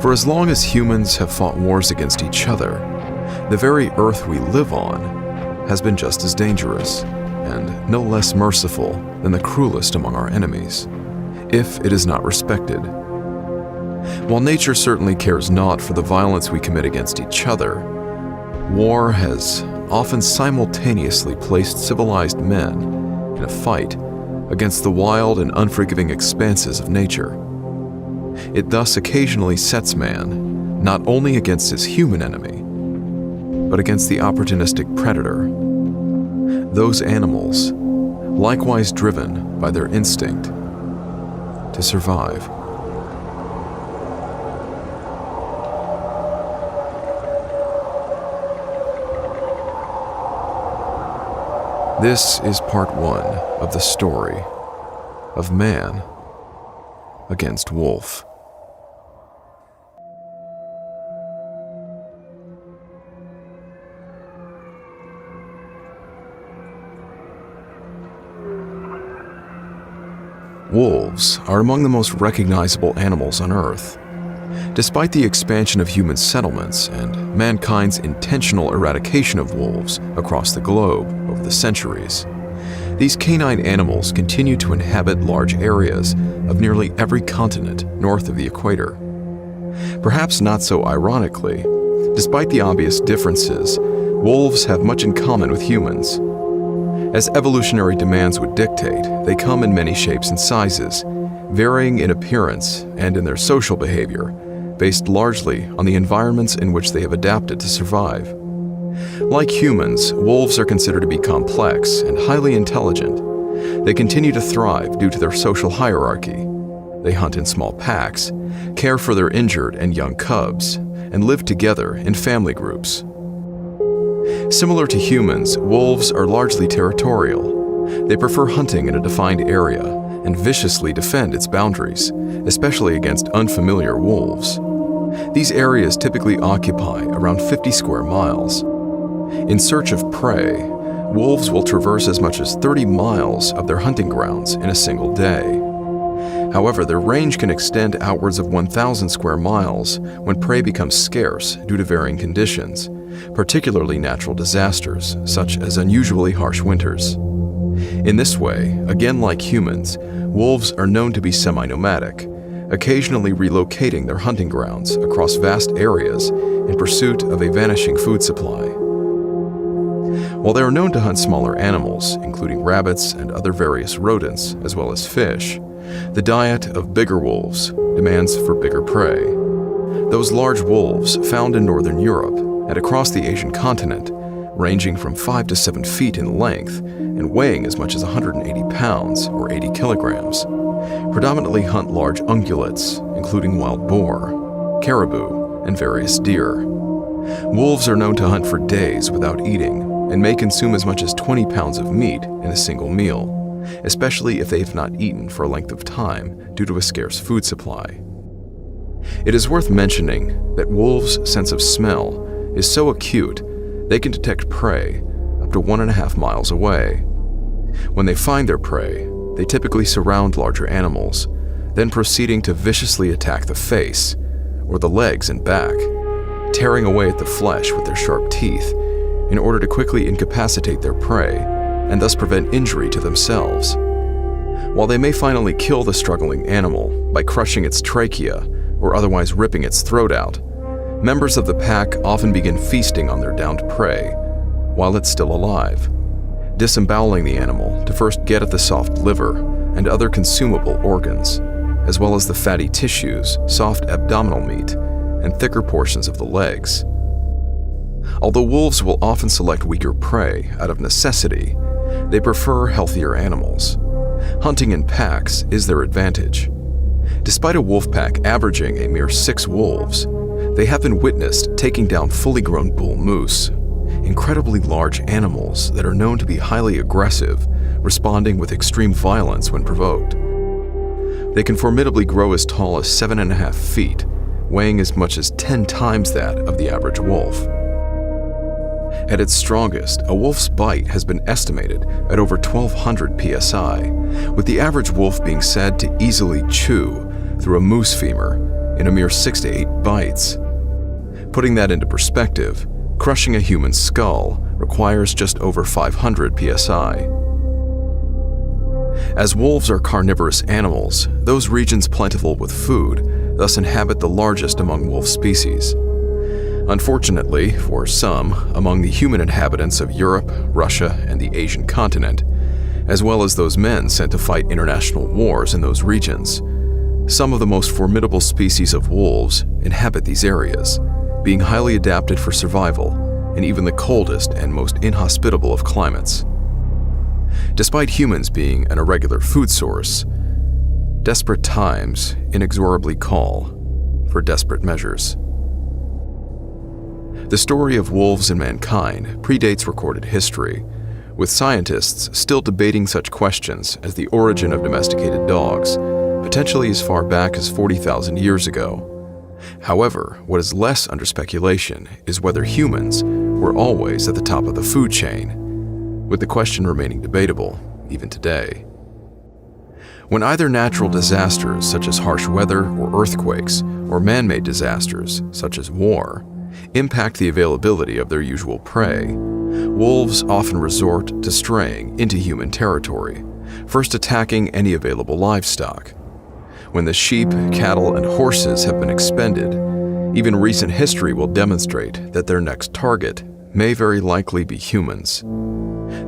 For as long as humans have fought wars against each other, the very earth we live on has been just as dangerous and no less merciful than the cruelest among our enemies, if it is not respected. While nature certainly cares not for the violence we commit against each other, war has often simultaneously placed civilized men in a fight against the wild and unforgiving expanses of nature. It thus occasionally sets man not only against his human enemy, but against the opportunistic predator. Those animals, likewise driven by their instinct to survive. This is part one of the story of man against wolf. Wolves are among the most recognizable animals on Earth. Despite the expansion of human settlements and mankind's intentional eradication of wolves across the globe over the centuries, these canine animals continue to inhabit large areas of nearly every continent north of the equator. Perhaps not so ironically, despite the obvious differences, wolves have much in common with humans. As evolutionary demands would dictate, they come in many shapes and sizes, varying in appearance and in their social behavior, based largely on the environments in which they have adapted to survive. Like humans, wolves are considered to be complex and highly intelligent. They continue to thrive due to their social hierarchy. They hunt in small packs, care for their injured and young cubs, and live together in family groups. Similar to humans, wolves are largely territorial. They prefer hunting in a defined area and viciously defend its boundaries, especially against unfamiliar wolves. These areas typically occupy around 50 square miles. In search of prey, wolves will traverse as much as 30 miles of their hunting grounds in a single day. However, their range can extend outwards of 1,000 square miles when prey becomes scarce due to varying conditions, particularly natural disasters, such as unusually harsh winters. In this way, again like humans, wolves are known to be semi-nomadic, occasionally relocating their hunting grounds across vast areas in pursuit of a vanishing food supply. While they are known to hunt smaller animals, including rabbits and other various rodents, as well as fish, the diet of bigger wolves demands for bigger prey. Those large wolves found in northern Europe and across the Asian continent, ranging from 5 to 7 feet in length and weighing as much as 180 pounds or 80 kilograms, predominantly hunt large ungulates, including wild boar, caribou, and various deer. Wolves are known to hunt for days without eating and may consume as much as 20 pounds of meat in a single meal, especially if they have not eaten for a length of time due to a scarce food supply. It is worth mentioning that wolves' sense of smell is so acute they can detect prey up to 1.5 miles away. When they find their prey, they typically surround larger animals, then proceeding to viciously attack the face or the legs and back, tearing away at the flesh with their sharp teeth in order to quickly incapacitate their prey and thus prevent injury to themselves. While they may finally kill the struggling animal by crushing its trachea or otherwise ripping its throat out, members of the pack often begin feasting on their downed prey while it's still alive, disemboweling the animal to first get at the soft liver and other consumable organs, as well as the fatty tissues, soft abdominal meat, and thicker portions of the legs. Although wolves will often select weaker prey out of necessity, they prefer healthier animals. Hunting in packs is their advantage. Despite a wolf pack averaging a mere 6 wolves, they have been witnessed taking down fully grown bull moose, incredibly large animals that are known to be highly aggressive, responding with extreme violence when provoked. They can formidably grow as tall as 7.5 feet, weighing as much as 10 times that of the average wolf. At its strongest, a wolf's bite has been estimated at over 1,200 psi, with the average wolf being said to easily chew through a moose femur in a mere 6 to 8 bites. Putting that into perspective, crushing a human skull requires just over 500 psi. As wolves are carnivorous animals, those regions plentiful with food thus inhabit the largest among wolf species. Unfortunately, for some, among the human inhabitants of Europe, Russia, and the Asian continent, as well as those men sent to fight international wars in those regions, some of the most formidable species of wolves inhabit these areas, being highly adapted for survival in even the coldest and most inhospitable of climates. Despite humans being an irregular food source, desperate times inexorably call for desperate measures. The story of wolves and mankind predates recorded history, with scientists still debating such questions as the origin of domesticated dogs, potentially as far back as 40,000 years ago. However, what is less under speculation is whether humans were always at the top of the food chain, with the question remaining debatable even today. When either natural disasters such as harsh weather or earthquakes, or man-made disasters such as war, impact the availability of their usual prey, wolves often resort to straying into human territory, first attacking any available livestock. When the sheep, cattle, and horses have been expended, even recent history will demonstrate that their next target may very likely be humans.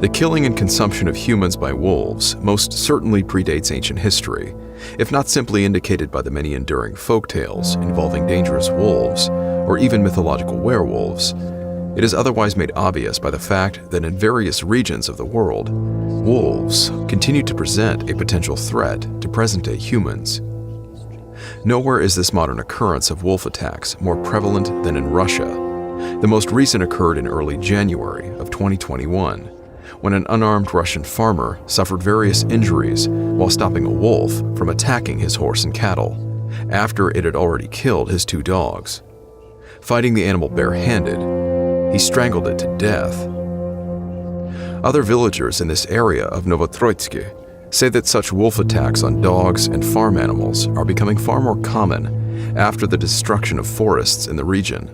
The killing and consumption of humans by wolves most certainly predates ancient history, if not simply indicated by the many enduring folk tales involving dangerous wolves, or even mythological werewolves. It is otherwise made obvious by the fact that in various regions of the world, wolves continue to present a potential threat to present-day humans. Nowhere is this modern occurrence of wolf attacks more prevalent than in Russia. The most recent occurred in early January of 2021, when an unarmed Russian farmer suffered various injuries while stopping a wolf from attacking his horse and cattle, after it had already killed his 2 dogs. Fighting the animal barehanded, he strangled it to death. Other villagers in this area of Novotroitsky say that such wolf attacks on dogs and farm animals are becoming far more common after the destruction of forests in the region.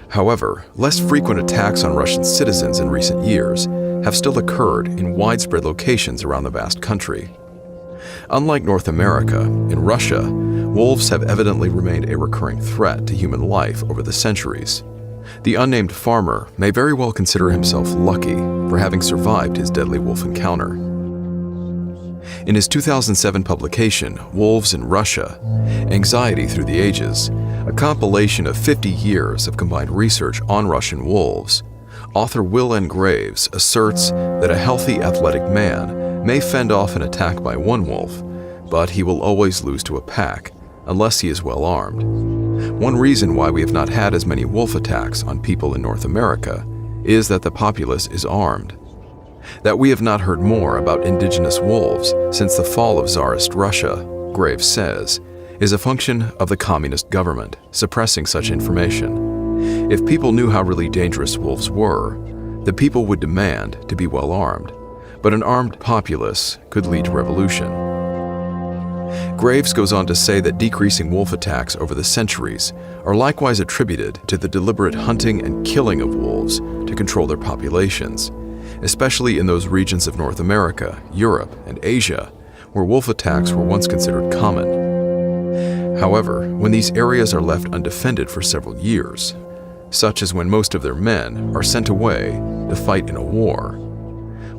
However, less frequent attacks on Russian citizens in recent years have still occurred in widespread locations around the vast country. Unlike North America, in Russia, wolves have evidently remained a recurring threat to human life over the centuries. The unnamed farmer may very well consider himself lucky for having survived his deadly wolf encounter. In his 2007 publication, Wolves in Russia, Anxiety Through the Ages, a compilation of 50 years of combined research on Russian wolves, author Will N. Graves asserts that a healthy athletic man may fend off an attack by one wolf, but he will always lose to a pack, unless he is well armed. One reason why we have not had as many wolf attacks on people in North America is that the populace is armed. That we have not heard more about indigenous wolves since the fall of Tsarist Russia, Graves says, is a function of the communist government suppressing such information. If people knew how really dangerous wolves were, the people would demand to be well armed, but an armed populace could lead to revolution. Graves goes on to say that decreasing wolf attacks over the centuries are likewise attributed to the deliberate hunting and killing of wolves to control their populations, especially in those regions of North America, Europe, and Asia, where wolf attacks were once considered common. However, when these areas are left undefended for several years, such as when most of their men are sent away to fight in a war,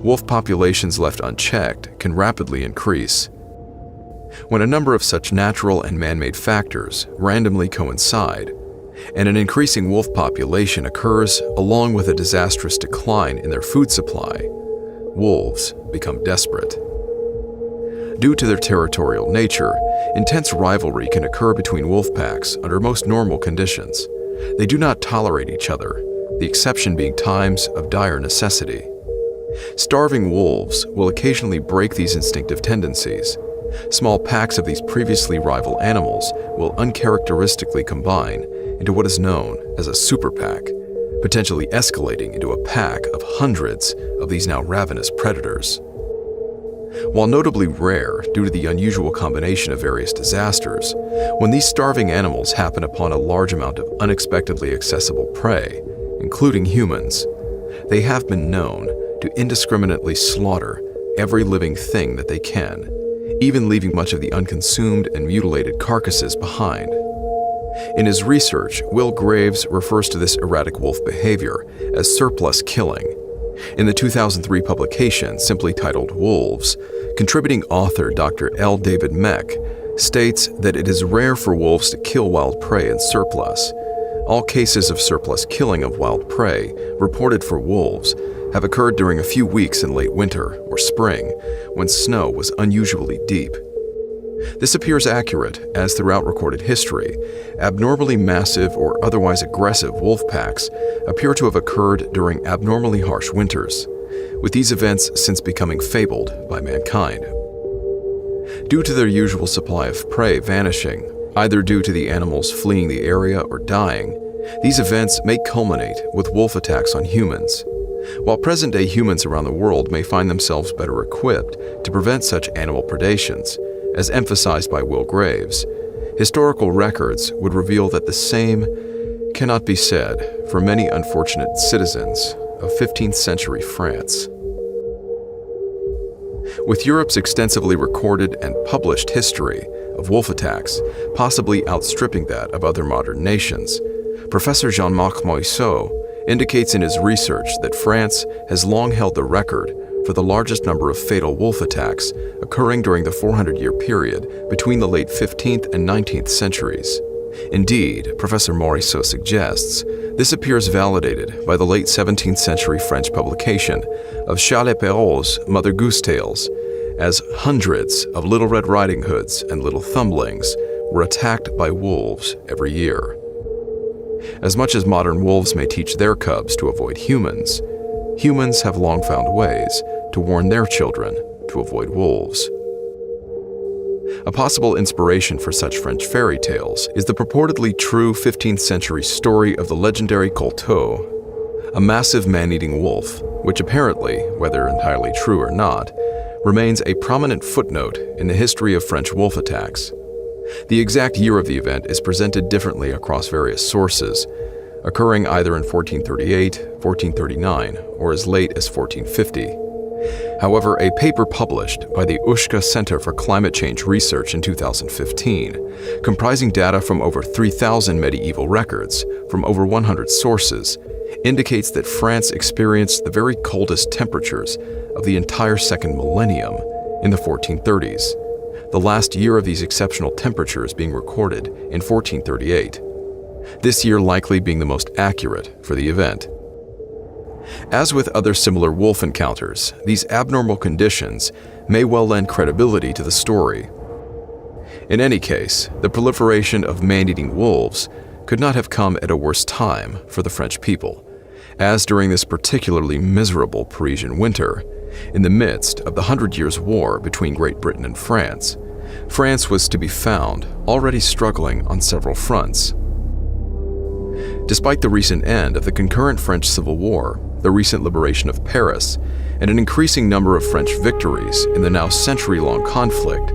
wolf populations left unchecked can rapidly increase. When a number of such natural and man-made factors randomly coincide, and an increasing wolf population occurs along with a disastrous decline in their food supply, wolves become desperate. Due to their territorial nature, intense rivalry can occur between wolf packs under most normal conditions. They do not tolerate each other, the exception being times of dire necessity. Starving wolves will occasionally break these instinctive tendencies. Small packs of these previously rival animals will uncharacteristically combine into what is known as a super pack, potentially escalating into a pack of hundreds of these now ravenous predators. While notably rare due to the unusual combination of various disasters, when these starving animals happen upon a large amount of unexpectedly accessible prey, including humans, they have been known to indiscriminately slaughter every living thing that they can, even leaving much of the unconsumed and mutilated carcasses behind. In his research, Will Graves refers to this erratic wolf behavior as surplus killing. In the 2003 publication simply titled Wolves, contributing author Dr. L. David Meck states that it is rare for wolves to kill wild prey in surplus. All cases of surplus killing of wild prey reported for wolves have occurred during a few weeks in late winter or spring when snow was unusually deep. This appears accurate, as throughout recorded history, abnormally massive or otherwise aggressive wolf packs appear to have occurred during abnormally harsh winters, with these events since becoming fabled by mankind. Due to their usual supply of prey vanishing, either due to the animals fleeing the area or dying, these events may culminate with wolf attacks on humans. While present-day humans around the world may find themselves better equipped to prevent such animal predations, as emphasized by Will Graves, historical records would reveal that the same cannot be said for many unfortunate citizens of 15th century France. With Europe's extensively recorded and published history of wolf attacks possibly outstripping that of other modern nations, Professor Jean-Marc Moisseau indicates in his research that France has long held the record for the largest number of fatal wolf attacks occurring during the 400-year period between the late 15th and 19th centuries. Indeed, Professor Morisseau suggests, this appears validated by the late 17th century French publication of Charles Perrault's Mother Goose Tales, as hundreds of Little Red Riding Hoods and Little Thumblings were attacked by wolves every year. As much as modern wolves may teach their cubs to avoid humans, humans have long found ways to warn their children to avoid wolves. A possible inspiration for such French fairy tales is the purportedly true 15th century story of the legendary Colteau, a massive man-eating wolf, which apparently, whether entirely true or not, remains a prominent footnote in the history of French wolf attacks. The exact year of the event is presented differently across various sources, occurring either in 1438, 1439, or as late as 1450. However, a paper published by the Ushka Center for Climate Change Research in 2015, comprising data from over 3,000 medieval records from over 100 sources, indicates that France experienced the very coldest temperatures of the entire second millennium in the 1430s, the last year of these exceptional temperatures being recorded in 1438, this year likely being the most accurate for the event. As with other similar wolf encounters, these abnormal conditions may well lend credibility to the story. In any case, the proliferation of man-eating wolves could not have come at a worse time for the French people, as during this particularly miserable Parisian winter, in the midst of the 100 Years' War between Great Britain and France, France was to be found already struggling on several fronts. Despite the recent end of the concurrent French Civil War, the recent liberation of Paris, and an increasing number of French victories in the now century-long conflict,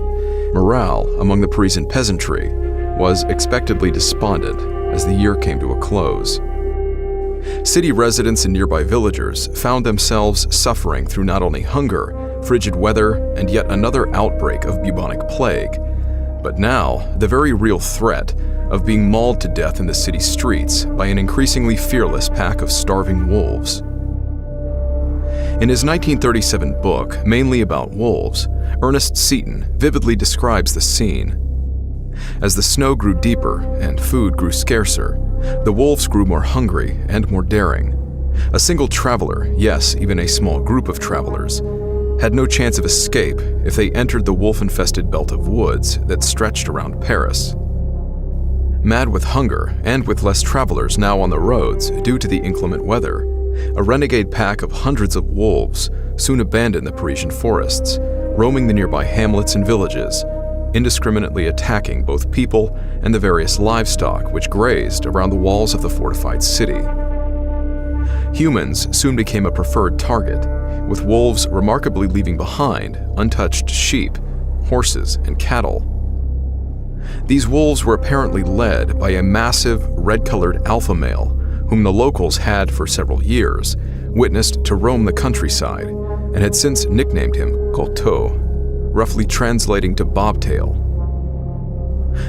morale among the Parisian peasantry was expectedly despondent as the year came to a close. City residents and nearby villagers found themselves suffering through not only hunger, frigid weather, and yet another outbreak of bubonic plague, but now the very real threat of being mauled to death in the city streets by an increasingly fearless pack of starving wolves. In his 1937 book, mainly about wolves, Ernest Seton vividly describes the scene. As the snow grew deeper and food grew scarcer, the wolves grew more hungry and more daring. A single traveler, yes, even a small group of travelers, had no chance of escape if they entered the wolf-infested belt of woods that stretched around Paris. Mad with hunger and with less travelers now on the roads due to the inclement weather, a renegade pack of hundreds of wolves soon abandoned the Parisian forests, roaming the nearby hamlets and villages, indiscriminately attacking both people and the various livestock which grazed around the walls of the fortified city. Humans soon became a preferred target, with wolves remarkably leaving behind untouched sheep, horses, and cattle. These wolves were apparently led by a massive, red-colored alpha male whom the locals had for several years witnessed to roam the countryside and had since nicknamed him Koto, roughly translating to bobtail.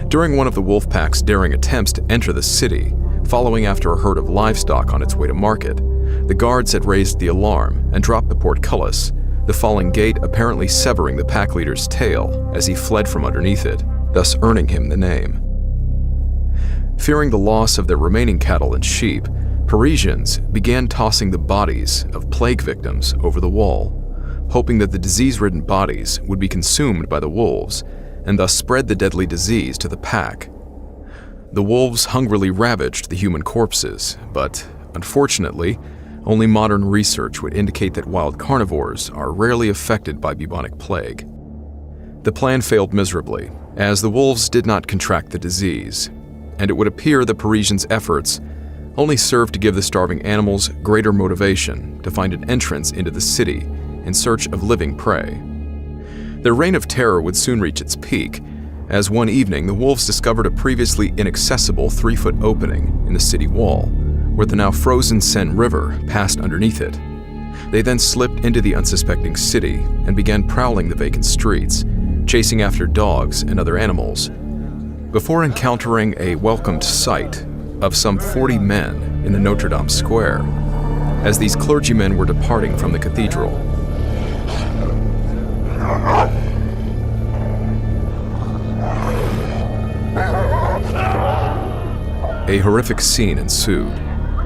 During one of the wolf pack's daring attempts to enter the city, following after a herd of livestock on its way to market, the guards had raised the alarm and dropped the portcullis, the falling gate apparently severing the pack leader's tail as he fled from underneath it, thus earning him the name. Fearing the loss of their remaining cattle and sheep, Parisians began tossing the bodies of plague victims over the wall, hoping that the disease-ridden bodies would be consumed by the wolves and thus spread the deadly disease to the pack. The wolves hungrily ravaged the human corpses, but unfortunately, only modern research would indicate that wild carnivores are rarely affected by bubonic plague. The plan failed miserably, as the wolves did not contract the disease, and it would appear the Parisians' efforts only served to give the starving animals greater motivation to find an entrance into the city in search of living prey. Their reign of terror would soon reach its peak, as one evening the wolves discovered a previously inaccessible 3-foot opening in the city wall, where the now frozen Seine River passed underneath it. They then slipped into the unsuspecting city and began prowling the vacant streets, chasing after dogs and other animals, before encountering a welcomed sight of some 40 men in the Notre Dame Square, as these clergymen were departing from the cathedral. A horrific scene ensued.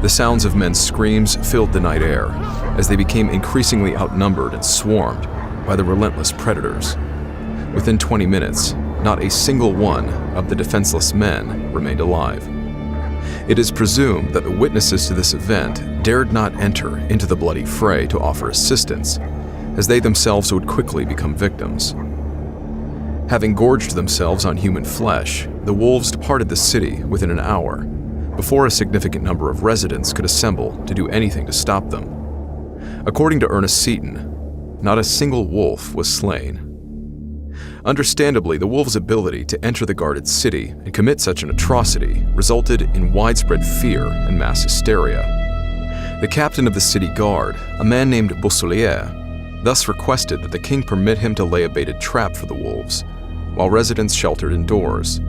The sounds of men's screams filled the night air as they became increasingly outnumbered and swarmed by the relentless predators. Within 20 minutes, not a single one of the defenseless men remained alive. It is presumed that the witnesses to this event dared not enter into the bloody fray to offer assistance, as they themselves would quickly become victims. Having gorged themselves on human flesh, the wolves departed the city within an hour, before a significant number of residents could assemble to do anything to stop them. According to Ernest Seton, not a single wolf was slain. Understandably, the wolves' ability to enter the guarded city and commit such an atrocity resulted in widespread fear and mass hysteria. The captain of the city guard, a man named Beausoleil, thus requested that the king permit him to lay a baited trap for the wolves, while residents sheltered indoors.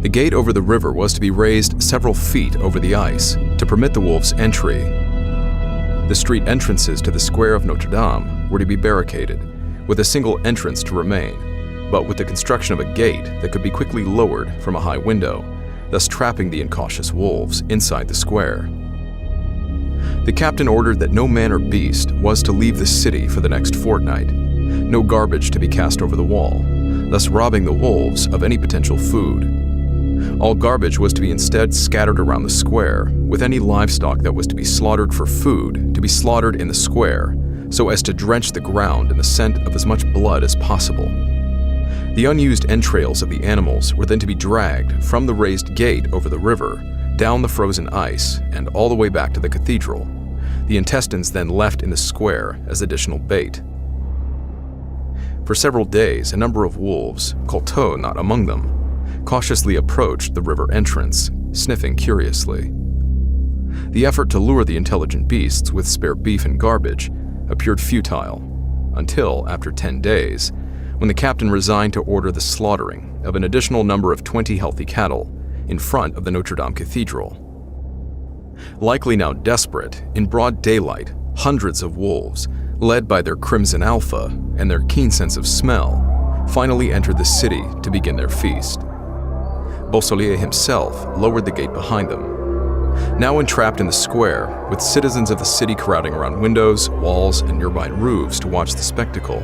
The gate over the river was to be raised several feet over the ice to permit the wolves' entry. The street entrances to the square of Notre Dame were to be barricaded, with a single entrance to remain, but with the construction of a gate that could be quickly lowered from a high window, thus trapping the incautious wolves inside the square. The captain ordered that no man or beast was to leave the city for the next fortnight, no garbage to be cast over the wall, thus robbing the wolves of any potential food. All garbage was to be instead scattered around the square, with any livestock that was to be slaughtered for food to be slaughtered in the square, so as to drench the ground in the scent of as much blood as possible. The unused entrails of the animals were then to be dragged from the raised gate over the river, down the frozen ice, and all the way back to the cathedral, the intestines then left in the square as additional bait. For several days, a number of wolves, Koto not among them, cautiously approached the river entrance, sniffing curiously. The effort to lure the intelligent beasts with spare beef and garbage appeared futile, until, after 10 days, when the captain resigned to order the slaughtering of an additional number of 20 healthy cattle in front of the Notre Dame Cathedral. Likely now desperate, in broad daylight, hundreds of wolves, led by their crimson alpha and their keen sense of smell, finally entered the city to begin their feast. Beausoleil himself lowered the gate behind them. Now entrapped in the square, with citizens of the city crowding around windows, walls, and nearby roofs to watch the spectacle,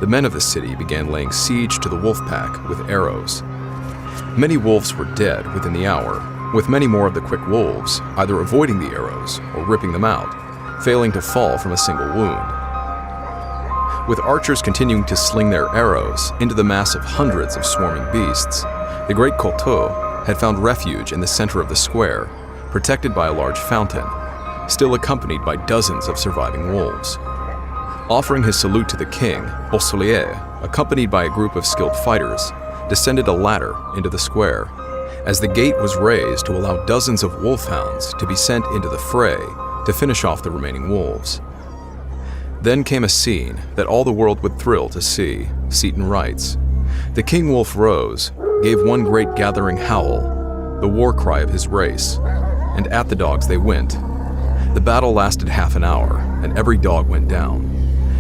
the men of the city began laying siege to the wolf pack with arrows. Many wolves were dead within the hour, with many more of the quick wolves either avoiding the arrows or ripping them out, failing to fall from a single wound. With archers continuing to sling their arrows into the mass of hundreds of swarming beasts, the great Koto had found refuge in the center of the square, protected by a large fountain, still accompanied by dozens of surviving wolves. Offering his salute to the king, Beausoleil, accompanied by a group of skilled fighters, descended a ladder into the square, as the gate was raised to allow dozens of wolfhounds to be sent into the fray to finish off the remaining wolves. Then came a scene that all the world would thrill to see, Seaton writes. The king wolf rose, gave one great gathering howl, the war cry of his race, and at the dogs they went. The battle lasted half an hour, and every dog went down.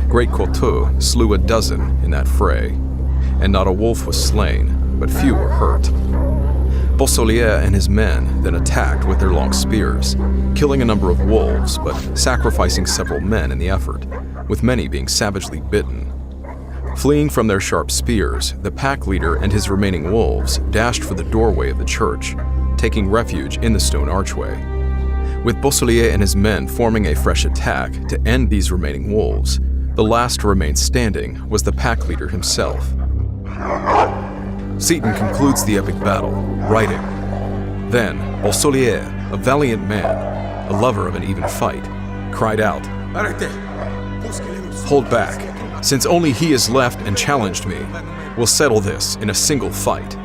Great Couteau slew a dozen in that fray, and not a wolf was slain, but few were hurt. Beausoleil and his men then attacked with their long spears, killing a number of wolves, but sacrificing several men in the effort, with many being savagely bitten. Fleeing from their sharp spears, the pack leader and his remaining wolves dashed for the doorway of the church, taking refuge in the stone archway. With Beausoleil and his men forming a fresh attack to end these remaining wolves, the last to remain standing was the pack leader himself. Seaton concludes the epic battle, writing, Then Beausoleil, a valiant man, a lover of an even fight, cried out, Hold back, since only he is left and challenged me, we'll settle this in a single fight.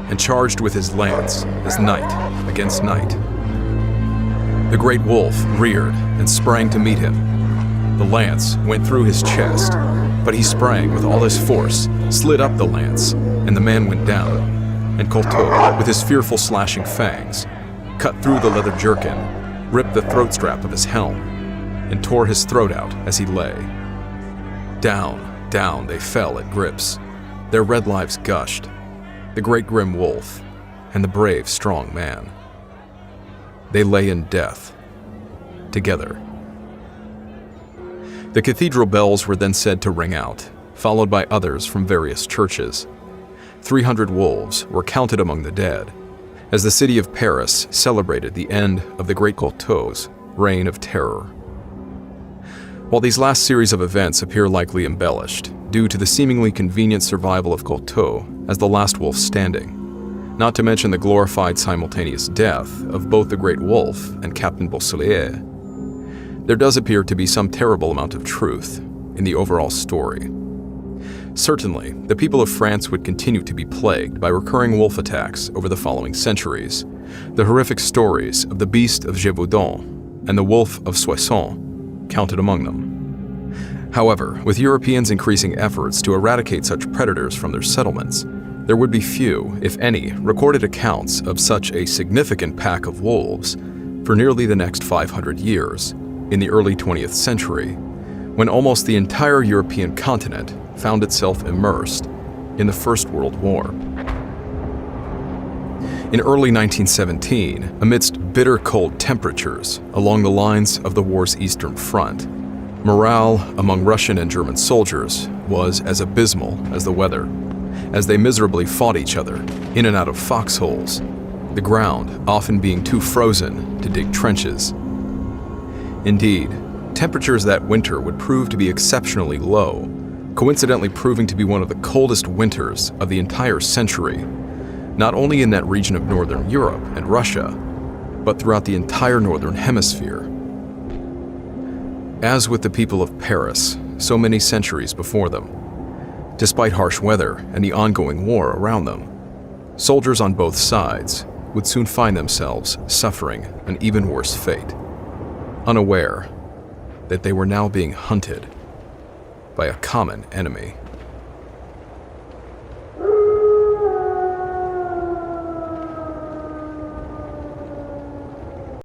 And charged with his lance as knight against knight. The great wolf reared and sprang to meet him. The lance went through his chest, but he sprang with all his force, slid up the lance, and the man went down. And Couteau, with his fearful slashing fangs, cut through the leather jerkin, ripped the throat strap of his helm, and tore his throat out as he lay. Down, down they fell at grips. Their red lives gushed, the great grim wolf and the brave strong man. They lay in death, together. The cathedral bells were then said to ring out, followed by others from various churches. 300 wolves were counted among the dead, as the city of Paris celebrated the end of the great Couteau's reign of terror. While these last series of events appear likely embellished, due to the seemingly convenient survival of Couteau as the last wolf standing, not to mention the glorified simultaneous death of both the great wolf and Captain Beausoleil, there does appear to be some terrible amount of truth in the overall story. Certainly, the people of France would continue to be plagued by recurring wolf attacks over the following centuries. The horrific stories of the beast of Gévaudan and the wolf of Soissons counted among them. However, with Europeans increasing efforts to eradicate such predators from their settlements, there would be few, if any, recorded accounts of such a significant pack of wolves for nearly the next 500 years, in the early 20th century, when almost the entire European continent found itself immersed in the First World War. In early 1917, amidst bitter cold temperatures along the lines of the war's Eastern Front, morale among Russian and German soldiers was as abysmal as the weather, as they miserably fought each other in and out of foxholes, the ground often being too frozen to dig trenches. Indeed, temperatures that winter would prove to be exceptionally low, coincidentally proving to be one of the coldest winters of the entire century, not only in that region of northern Europe and Russia, but throughout the entire northern hemisphere. As with the people of Paris so many centuries before them, despite harsh weather and the ongoing war around them, soldiers on both sides would soon find themselves suffering an even worse fate, unaware that they were now being hunted by a common enemy.